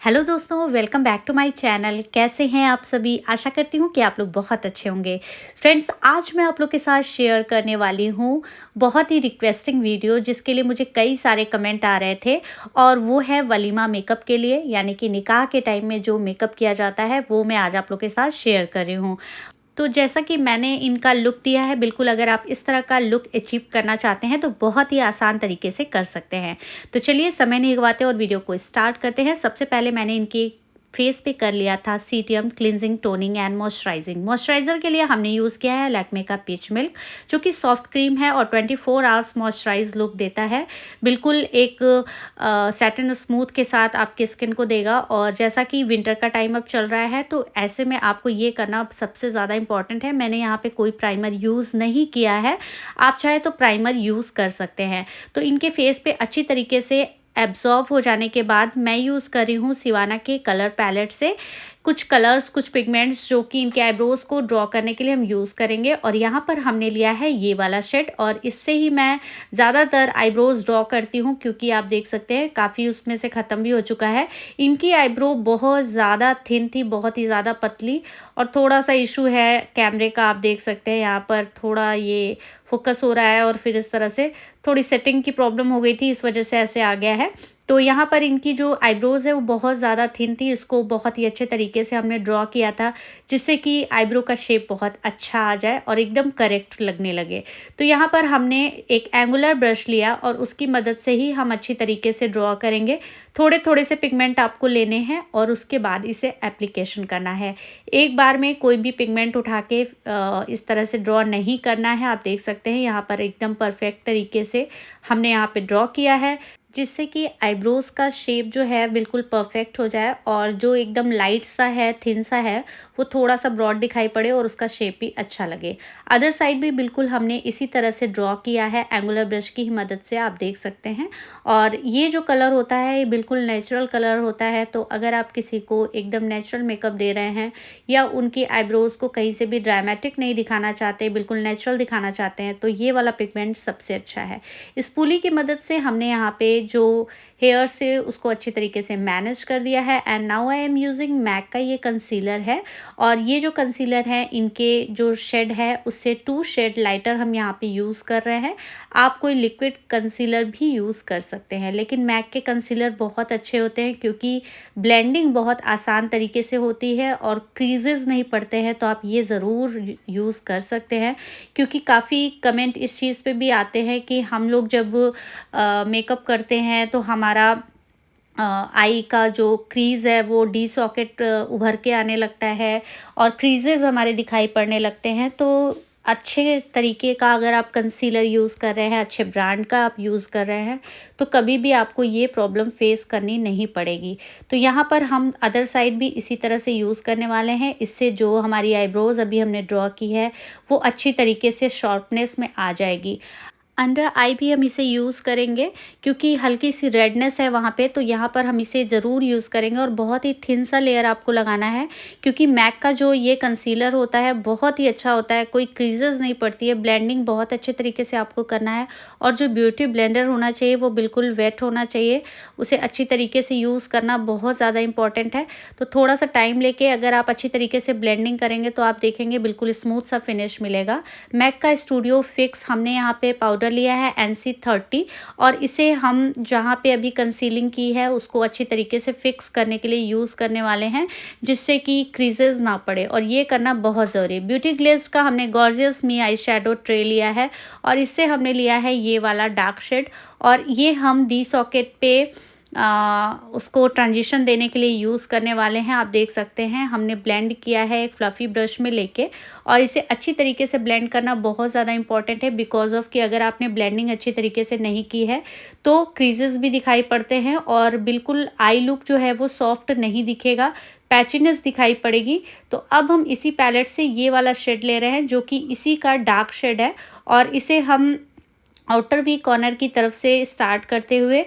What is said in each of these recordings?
Hello दोस्तों, welcome back to my channel. कैसे हैं आप सभी? आशा करती हूँ कि आप लोग बहुत अच्छे होंगे। फ्रेंड्स, आज मैं आप लोग के साथ शेयर करने वाली हूँ बहुत ही रिक्वेस्टिंग वीडियो, जिसके लिए मुझे कई सारे कमेंट आ रहे थे। और वो है वलीमा मेकअप के लिए, यानी कि निकाह के टाइम में जो मेकअप किया जाता है वो मैं आज आप लोग के साथ शेयर कर रही हूँ। तो जैसा कि मैंने इनका लुक दिया है, बिल्कुल अगर आप इस तरह का लुक अचीव करना चाहते हैं तो बहुत ही आसान तरीके से कर सकते हैं। तो चलिए समय नहीं गवाते और वीडियो को स्टार्ट करते हैं। सबसे पहले मैंने इनकी फेस पे कर लिया था CTM cleansing, toning and moisturising. Moisturiser के लिए हमने यूज़ किया है लैक्मे का पीच मिल्क, जो कि सॉफ्ट क्रीम है और 24 आवर्स मॉइस्चराइज लुक देता है। बिल्कुल एक सैटिन स्मूथ के साथ आपकी स्किन को देगा। और जैसा कि विंटर का टाइम अब चल रहा है, तो ऐसे में आपको ये करना सबसे ज़्यादा इम्पॉर्टेंट है। मैंने यहाँ पे कोई प्राइमर यूज़ नहीं किया है, आप चाहे तो प्राइमर यूज़ कर सकते हैं। तो इनके फेस पे अच्छी तरीके से एब्जॉर्ब हो जाने के बाद मैं यूज़ कर रही हूँ सिवाना के कलर पैलेट से कुछ कलर्स, कुछ पिगमेंट्स, जो कि इनके आईब्रोज़ को ड्रॉ करने के लिए हम यूज़ करेंगे। और यहाँ पर हमने लिया है ये वाला शेड, और इससे ही मैं ज़्यादातर आईब्रोज़ ड्रॉ करती हूँ, क्योंकि आप देख सकते हैं काफ़ी उसमें से ख़त्म भी हो चुका है। इनकी आईब्रो बहुत ज़्यादा थिन थी, बहुत ही ज़्यादा पतली। और थोड़ा सा इशू है कैमरे का, आप देख सकते हैं यहाँ पर थोड़ा ये फोकस हो रहा है, और फिर इस तरह से थोड़ी सेटिंग की प्रॉब्लम हो गई थी, इस वजह से ऐसे आ गया है। तो यहाँ पर इनकी जो आईब्रोज़ है वो बहुत ज़्यादा थिन थी, इसको बहुत ही अच्छे तरीके से हमने ड्रॉ किया था, जिससे कि आईब्रो का शेप बहुत अच्छा आ जाए और एकदम करेक्ट लगने लगे। तो यहाँ पर हमने एक एंगुलर ब्रश लिया और उसकी मदद से ही हम अच्छी तरीके से ड्रॉ करेंगे। थोड़े-थोड़े से पिगमेंट आपको लेने हैं और उसके बाद इसे एप्लीकेशन करना है। एक बार में कोई भी पिगमेंट उठा के इस तरह से ड्रॉ नहीं करना है। आप देख सकते हैं यहाँ पर एकदम परफेक्ट तरीके से हमने यहाँ पे ड्रॉ किया है, जिससे कि आईब्रोज़ का शेप जो है बिल्कुल परफेक्ट हो जाए, और जो एकदम लाइट सा है, थिन सा है, वो थोड़ा सा ब्रॉड दिखाई पड़े और उसका शेप भी अच्छा लगे। अदर साइड भी बिल्कुल हमने इसी तरह से ड्रॉ किया है एंगुलर ब्रश की ही मदद से, आप देख सकते हैं। और ये जो कलर होता है ये बिल्कुल नेचुरल कलर होता है। तो अगर आप किसी को एकदम नेचुरल मेकअप दे रहे हैं, या उनकी आईब्रोज़ को कहीं से भी ड्रामेटिक नहीं दिखाना चाहते, बिल्कुल नेचुरल दिखाना चाहते हैं, तो ये वाला पिगमेंट सबसे अच्छा है। स्पूली की मदद से हमने यहाँ पे जो हेयर से उसको अच्छी तरीके से मैनेज कर दिया है। And now I am using Mac का ये कंसीलर है, और ये जो कंसीलर है इनके जो शेड है उससे 2 शेड लाइटर हम यहाँ पे यूज़ कर रहे हैं। आप कोई लिक्विड कंसीलर भी यूज़ कर सकते हैं, लेकिन मैक के कंसीलर बहुत अच्छे होते हैं, क्योंकि ब्लेंडिंग बहुत आसान तरीके से होती है और क्रीजेज़ नहीं पड़ते हैं। तो आप ये ज़रूर यूज़ कर सकते हैं, क्योंकि काफ़ी कमेंट इस चीज़ पे भी आते हैं कि हम लोग जब मेकअप करते हैं तो हमारा आई का जो क्रीज़ है वो डी सॉकेट उभर के आने लगता है, और क्रीजेज़ हमारे दिखाई पड़ने लगते हैं। तो अच्छे तरीके का अगर आप कंसीलर यूज़ कर रहे हैं, अच्छे ब्रांड का आप यूज़ कर रहे हैं, तो कभी भी आपको ये प्रॉब्लम फेस करनी नहीं पड़ेगी। तो यहाँ पर हम अदर साइड भी इसी तरह से यूज़ करने वाले हैं। इससे जो हमारी आईब्रोज़ अभी हमने ड्रॉ की है वो अच्छी तरीके से शार्पनेस में आ जाएगी। अंडर आई भी हम इसे यूज़ करेंगे, क्योंकि हल्की सी रेडनेस है वहाँ पे, तो यहाँ पर हम इसे ज़रूर यूज़ करेंगे। और बहुत ही थिन सा लेयर आपको लगाना है, क्योंकि मैक का जो ये कंसीलर होता है बहुत ही अच्छा होता है, कोई क्रीजेज़ नहीं पड़ती है, ब्लेंडिंग बहुत अच्छे तरीके से आपको करना है। और जो ब्यूटी ब्लेंडर होना चाहिए वो बिल्कुल वेट होना चाहिए, उसे अच्छी तरीके से यूज़ करना बहुत ज़्यादा इंपॉर्टेंट है। तो थोड़ा सा टाइम लेके अगर आप अच्छी तरीके से ब्लेंडिंग करेंगे तो आप देखेंगे बिल्कुल स्मूथ सा फिनिश मिलेगा। मैक का स्टूडियो फिक्स हमने यहाँ पे पाउडर लिया है NC30, और इसे हम जहाँ पे अभी कंसीलिंग की है उसको अच्छी तरीके से फिक्स करने के लिए यूज़ करने वाले हैं, जिससे कि क्रीजेज़ ना पड़े, और ये करना बहुत ज़रूरी है। ब्यूटी ग्लेज़ का हमने गॉर्जियस मी आई शेडो ट्रे लिया है, और इससे हमने लिया है ये वाला डार्क शेड, और ये हम डी सॉकेट पे उसको ट्रांजिशन देने के लिए यूज़ करने वाले हैं। आप देख सकते हैं हमने ब्लेंड किया है एक फ्लफ़ी ब्रश में लेके, और इसे अच्छी तरीके से ब्लेंड करना बहुत ज़्यादा इंपॉर्टेंट है, बिकॉज़ ऑफ़ कि अगर आपने ब्लेंडिंग अच्छी तरीके से नहीं की है तो क्रीजेज़ भी दिखाई पड़ते हैं, और बिल्कुल आई लुक जो है वो सॉफ्ट नहीं दिखेगा, पैचीनेस दिखाई पड़ेगी। तो अब हम इसी पैलेट से ये वाला शेड ले रहे हैं, जो कि इसी का डार्क शेड है, और इसे हम आउटर वी कॉर्नर की तरफ से स्टार्ट करते हुए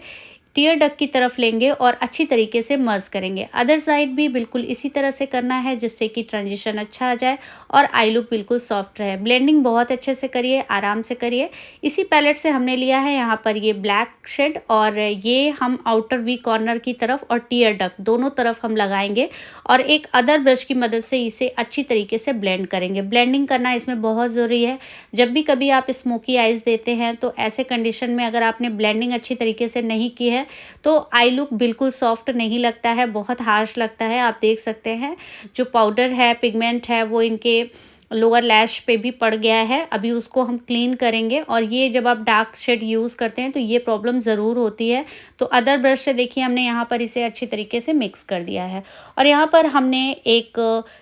टीयर डक की तरफ लेंगे और अच्छी तरीके से मर्ज करेंगे। अदर साइड भी बिल्कुल इसी तरह से करना है जिससे कि ट्रांजिशन अच्छा आ जाए और आई लुक बिल्कुल सॉफ्ट रहे। ब्लेंडिंग बहुत अच्छे से करिए, आराम से करिए। इसी पैलेट से हमने लिया है यहाँ पर ये ब्लैक शेड और ये हम आउटर वी कॉर्नर की तरफ और टीयर डक दोनों तरफ हम लगाएंगे और एक अदर ब्रश की मदद से इसे अच्छी तरीके से ब्लेंड करेंगे। ब्लेंडिंग करना इसमें बहुत ज़रूरी है। जब भी कभी आप स्मोकी आइज़ देते हैं तो ऐसे कंडीशन में अगर आपने ब्लेंडिंग अच्छी तरीके से नहीं की है तो आई लुक बिल्कुल सॉफ्ट नहीं लगता है, बहुत हार्श लगता है। आप देख सकते हैं जो पाउडर है, पिगमेंट है, वो इनके लोअर लैश पे भी पड़ गया है। अभी उसको हम क्लीन करेंगे और ये जब आप डार्क शेड यूज़ करते हैं तो ये प्रॉब्लम ज़रूर होती है। तो अदर ब्रश से देखिए हमने यहाँ पर इसे अच्छी तरीके से मिक्स कर दिया है और यहाँ पर हमने एक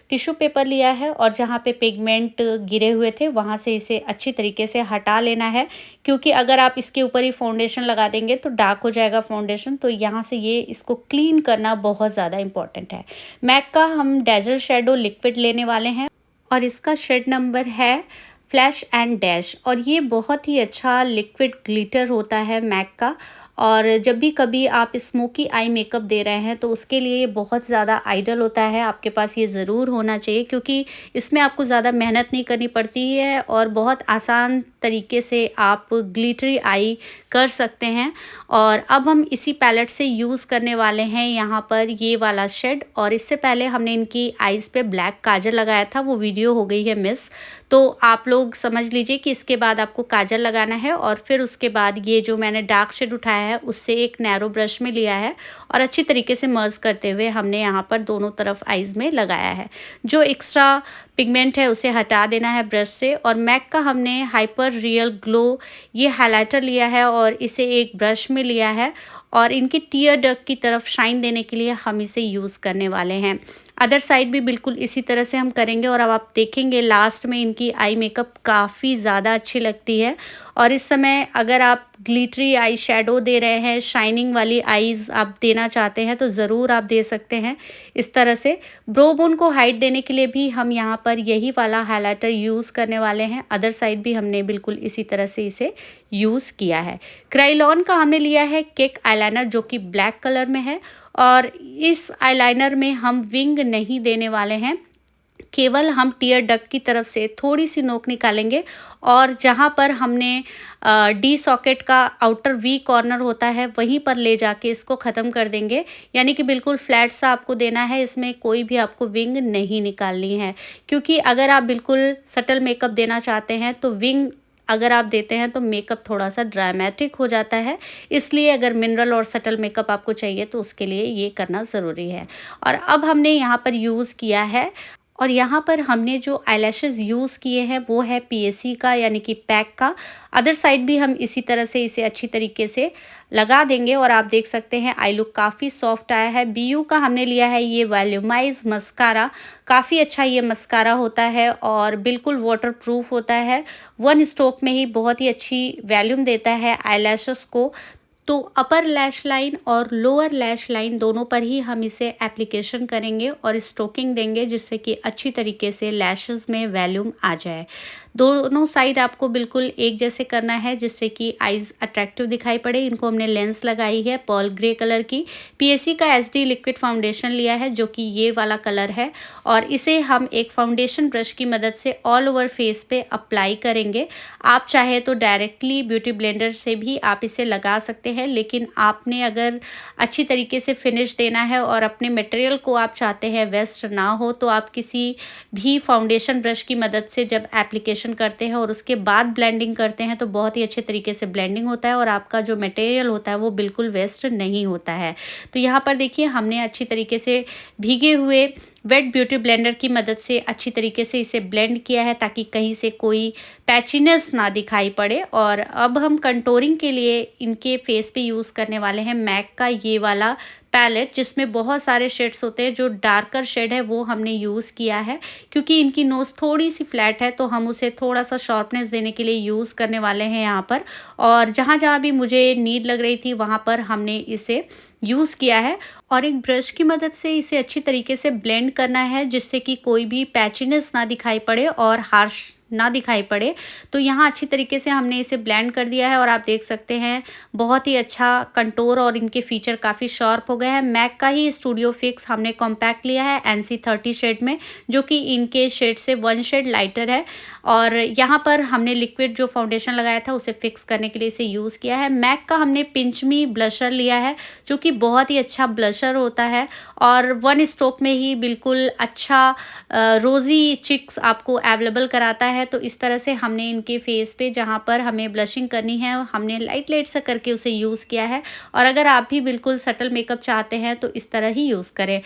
टिश्यू पेपर लिया है और जहाँ पे पिगमेंट गिरे हुए थे वहाँ से इसे अच्छी तरीके से हटा लेना है, क्योंकि अगर आप इसके ऊपर ही फाउंडेशन लगा देंगे तो डार्क हो जाएगा फाउंडेशन। तो यहाँ से ये इसको क्लीन करना बहुत ज़्यादा इंपॉर्टेंट है। मैक का हम डेजर्ट शेडो लिक्विड लेने वाले हैं और इसका शेड नंबर है फ्लैश एंड डैश और ये बहुत ही अच्छा लिक्विड ग्लिटर होता है मैक का। और जब भी कभी आप स्मोकी आई मेकअप दे रहे हैं तो उसके लिए ये बहुत ज़्यादा आइडल होता है। आपके पास ये ज़रूर होना चाहिए क्योंकि इसमें आपको ज़्यादा मेहनत नहीं करनी पड़ती है और बहुत आसान तरीके से आप ग्लिटरी आई कर सकते हैं। और अब हम इसी पैलेट से यूज़ करने वाले हैं यहाँ पर ये वाला शेड। और इससे पहले हमने इनकी आइज़ पे ब्लैक काजल लगाया था, वो वीडियो हो गई है मिस, तो आप लोग समझ लीजिए कि इसके बाद आपको काजल लगाना है और फिर उसके बाद ये जो मैंने डार्क शेड उठाया है उससे एक नैरो ब्रश में लिया है और अच्छी तरीके से मर्ज करते हुए हमने यहाँ पर दोनों तरफ आइज़ में लगाया है। जो एक्स्ट्रा पिगमेंट है उसे हटा देना है ब्रश से। और मैक का हमने हाइपर रियल ग्लो ये हाइलाइटर लिया है और इसे एक ब्रश में लिया है और इनकी टीयर डक की तरफ शाइन देने के लिए हम इसे यूज़ करने वाले हैं। अदर साइड भी बिल्कुल इसी तरह से हम करेंगे और अब आप देखेंगे लास्ट में इनकी आई मेकअप काफ़ी ज़्यादा अच्छी लगती है। और इस समय अगर आप ग्लिटरी आई शेडो दे रहे हैं, शाइनिंग वाली आईज़ आप देना चाहते हैं तो ज़रूर आप दे सकते हैं इस तरह से। ब्रो बोन को हाइड देने के लिए भी हम यहाँ पर यही वाला हाइलाइटर यूज़ करने वाले हैं। अदर साइड भी हमने बिल्कुल इसी तरह से इसे यूज़ किया है। क्रायोलॉन का हमने लिया है केक आईलाइनर जो कि ब्लैक कलर में है और इस आईलाइनर में हम विंग नहीं देने वाले हैं, केवल हम टीयर डक की तरफ से थोड़ी सी नोक निकालेंगे और जहाँ पर हमने डी सॉकेट का आउटर वी कॉर्नर होता है वहीं पर ले जाके इसको ख़त्म कर देंगे। यानी कि बिल्कुल फ्लैट सा आपको देना है, इसमें कोई भी आपको विंग नहीं निकालनी है, क्योंकि अगर आप बिल्कुल सटल मेकअप देना चाहते हैं तो विंग अगर आप देते हैं तो मेकअप थोड़ा सा ड्रामेटिक हो जाता है। इसलिए अगर मिनरल और सटल मेकअप आपको चाहिए तो उसके लिए ये करना ज़रूरी है। और अब हमने यहाँ पर यूज़ किया है और यहाँ पर हमने जो आईलैशेस यूज़ किए हैं वो है पीएसी का यानी कि पैक का। अदर साइड भी हम इसी तरह से इसे अच्छी तरीके से लगा देंगे और आप देख सकते हैं आई लुक काफ़ी सॉफ्ट आया है। बीयू का हमने लिया है ये वॉल्यूमाइज मस्कारा, काफ़ी अच्छा ये मस्कारा होता है और बिल्कुल वाटर प्रूफ होता है। वन स्ट्रोक में ही बहुत ही अच्छी वॉल्यूम देता है आईलैशेस को। तो अपर लैश लाइन और लोअर लैश लाइन दोनों पर ही हम इसे एप्लीकेशन करेंगे और स्ट्रोकिंग देंगे जिससे कि अच्छी तरीके से लैशेस में वॉल्यूम आ जाए। दोनों साइड आपको बिल्कुल एक जैसे करना है जिससे कि आईज अट्रैक्टिव दिखाई पड़े। इनको हमने लेंस लगाई है पर्ल ग्रे कलर की। पीएसी का एसडी लिक्विड फाउंडेशन लिया है जो कि ये वाला कलर है और इसे हम एक फाउंडेशन ब्रश की मदद से ऑल ओवर फेस पे अप्लाई करेंगे। आप चाहे तो डायरेक्टली ब्यूटी ब्लेंडर से भी आप इसे लगा सकते हैं, लेकिन आपने अगर अच्छी तरीके से फिनिश देना है और अपने मटेरियल को आप चाहते हैं वेस्ट ना हो तो आप किसी भी फाउंडेशन ब्रश की मदद से जब एप्लीकेशन करते हैं और उसके बाद ब्लेंडिंग करते हैं तो बहुत ही अच्छे तरीके से ब्लेंडिंग होता है और आपका जो मटेरियल होता है वो बिल्कुल वेस्ट नहीं होता है। तो यहाँ पर देखिए हमने अच्छी तरीके से भीगे हुए वेट ब्यूटी ब्लेंडर की मदद से अच्छी तरीके से इसे ब्लेंड किया है ताकि कहीं से कोई पैचीनेस ना दिखाई पड़े। और अब हम कंटोरिंग के लिए इनके फेस पे यूज़ करने वाले हैं मैक का ये वाला पैलेट जिसमें बहुत सारे शेड्स होते हैं। जो डार्कर शेड है वो हमने यूज़ किया है क्योंकि इनकी नोज़ थोड़ी सी फ्लैट है तो हम उसे थोड़ा सा शार्पनेस देने के लिए यूज़ करने वाले हैं यहाँ पर। और जहाँ जहाँ भी मुझे नीड लग रही थी वहाँ पर हमने इसे यूज़ किया है और एक ब्रश की मदद से इसे अच्छी तरीके से ब्लेंड करना है जिससे कि कोई भी पैचीनेस ना दिखाई पड़े और हार्श ना दिखाई पड़े। तो यहाँ अच्छी तरीके से हमने इसे ब्लेंड कर दिया है और आप देख सकते हैं बहुत ही अच्छा कंटूर और इनके फीचर काफ़ी शार्प हो गए हैं। मैक का ही स्टूडियो फिक्स हमने कॉम्पैक्ट लिया है NC30 शेड में, जो कि इनके शेड से 1 शेड लाइटर है। और यहाँ पर हमने लिक्विड जो फाउंडेशन लगाया था उसे फिक्स करने के लिए इसे यूज़ किया है। मैक का हमने पिंच मी ब्लशर लिया है, जो कि बहुत ही अच्छा ब्लशर होता है और 1 स्ट्रोक में ही बिल्कुल अच्छा रोज़ी चिक्स आपको अवेलेबल कराता है। तो इस तरह से हमने इनके फेस पे जहाँ पर हमें ब्लशिंग करनी है हमने लाइट लाइट सा करके उसे यूज़ किया है। और अगर आप भी बिल्कुल सटल मेकअप चाहते हैं तो इस तरह ही यूज़ करें।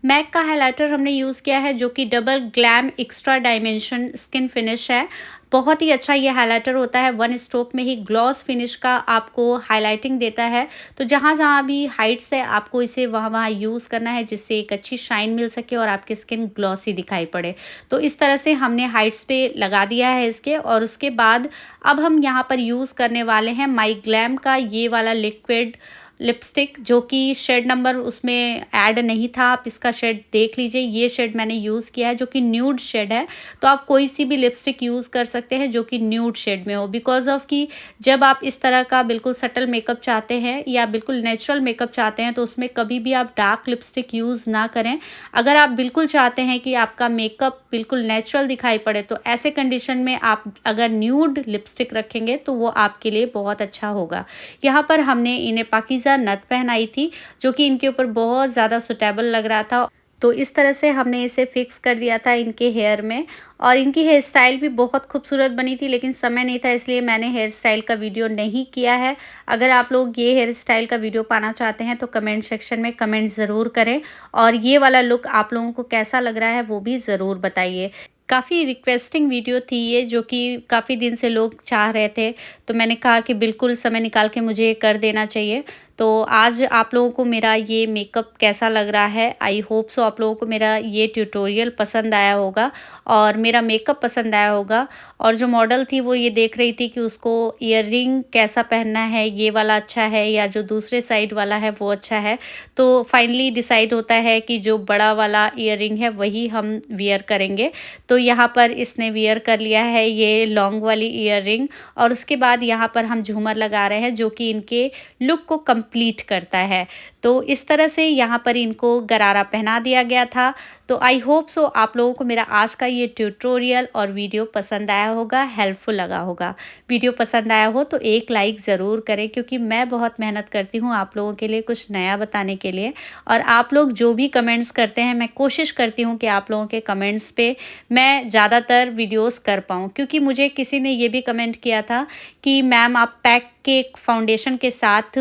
मैक का हाइलाइटर हमने यूज़ किया है, जो कि double glam extra dimension skin finish है। बहुत ही अच्छा ये हाइलाइटर होता है, 1 स्ट्रोक में ही ग्लॉस फिनिश का आपको हाइलाइटिंग देता है। तो जहाँ-जहाँ भी हाइट्स है आपको इसे वहाँ-वहाँ यूज़ करना है, जिससे एक अच्छी शाइन मिल सके और आपकी स्किन ग्लॉसी दिखाई पड़े। तो इस तरह से हमने हाइट्स पे लगा दिया है इसके, और उसके बाद अब हम यहाँ पर यूज़ करने वाले हैं माई ग्लैम का ये वाला लिक्विड लिपस्टिक, जो कि शेड नंबर उसमें ऐड नहीं था। आप इसका शेड देख लीजिए, ये शेड मैंने यूज़ किया है जो कि न्यूड शेड है। तो आप कोई सी भी लिपस्टिक यूज़ कर सकते हैं जो कि न्यूड शेड में हो, बिकॉज़ ऑफ़ कि जब आप इस तरह का बिल्कुल सटल मेकअप चाहते हैं या बिल्कुल नेचुरल मेकअप चाहते हैं तो उसमें कभी भी आप डार्क लिपस्टिक यूज़ ना करें। अगर आप बिल्कुल चाहते हैं कि आपका मेकअप बिल्कुल नेचुरल दिखाई पड़े तो ऐसे कंडीशन में आप अगर न्यूड लिपस्टिक रखेंगे तो वो आपके लिए बहुत अच्छा होगा। यहाँ पर हमने इन्हें पाकीज़ा नथ पहनाई थी, जो कि इनके ऊपर बहुत ज़्यादा सूटेबल लग रहा था। तो इस तरह से हमने इसे फिक्स कर दिया था इनके हेयर में, और इनकी हेयर स्टाइल भी बहुत खूबसूरत बनी थी, लेकिन समय नहीं था इसलिए मैंने हेयर स्टाइल का वीडियो नहीं किया है। अगर आप लोग ये हेयर स्टाइल का वीडियो पाना चाहते हैं तो कमेंट सेक्शन में कमेंट ज़रूर करें, और ये वाला लुक आप लोगों को कैसा लग रहा है वो भी ज़रूर बताइए। काफ़ी रिक्वेस्टिंग वीडियो थी ये, जो कि काफ़ी दिन से लोग चाह रहे थे, तो मैंने कहा कि बिल्कुल समय निकाल के मुझे कर देना चाहिए। तो आज आप लोगों को मेरा ये मेकअप कैसा लग रहा है, आई होप सो आप लोगों को मेरा ये ट्यूटोरियल पसंद आया होगा और मेरा मेकअप पसंद आया होगा। और जो मॉडल थी वो ये देख रही थी कि उसको ईयररिंग कैसा पहनना है, ये वाला अच्छा है या जो दूसरे साइड वाला है वो अच्छा है। तो फाइनली डिसाइड होता है कि जो बड़ा वाला ईयररिंग है वही हम वियर करेंगे। तो यहाँ पर इसने वियर कर लिया है ये लॉन्ग वाली ईयररिंग, और उसके बाद यहाँ पर हम झूमर लगा रहे हैं जो कि इनके लुक को कंप्लीट करता है। तो इस तरह से यहाँ पर इनको गरारा पहना दिया गया था। तो आई होप सो आप लोगों को मेरा आज का ये ट्यूटोरियल और वीडियो पसंद आया होगा, हेल्पफुल लगा होगा। वीडियो पसंद आया हो तो एक लाइक ज़रूर करें, क्योंकि मैं बहुत मेहनत करती हूँ आप लोगों के लिए कुछ नया बताने के लिए। और आप लोग जो भी कमेंट्स करते हैं मैं कोशिश करती हूँ कि आप लोगों के कमेंट्स पे मैं ज़्यादातर वीडियोस कर पाऊँ, क्योंकि मुझे किसी ने ये भी कमेंट किया था कि मैम आप पैक के फाउंडेशन के साथ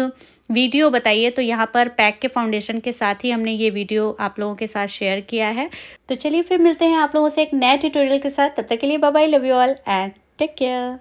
वीडियो बताइए। तो यहाँ पर पैक के फाउंडेशन के साथ ही हमने ये वीडियो आप लोगों के साथ शेयर किया है। तो चलिए फिर मिलते हैं आप लोगों से एक नए ट्यूटोरियल के साथ। तब तक के लिए bye bye, love you all and take care.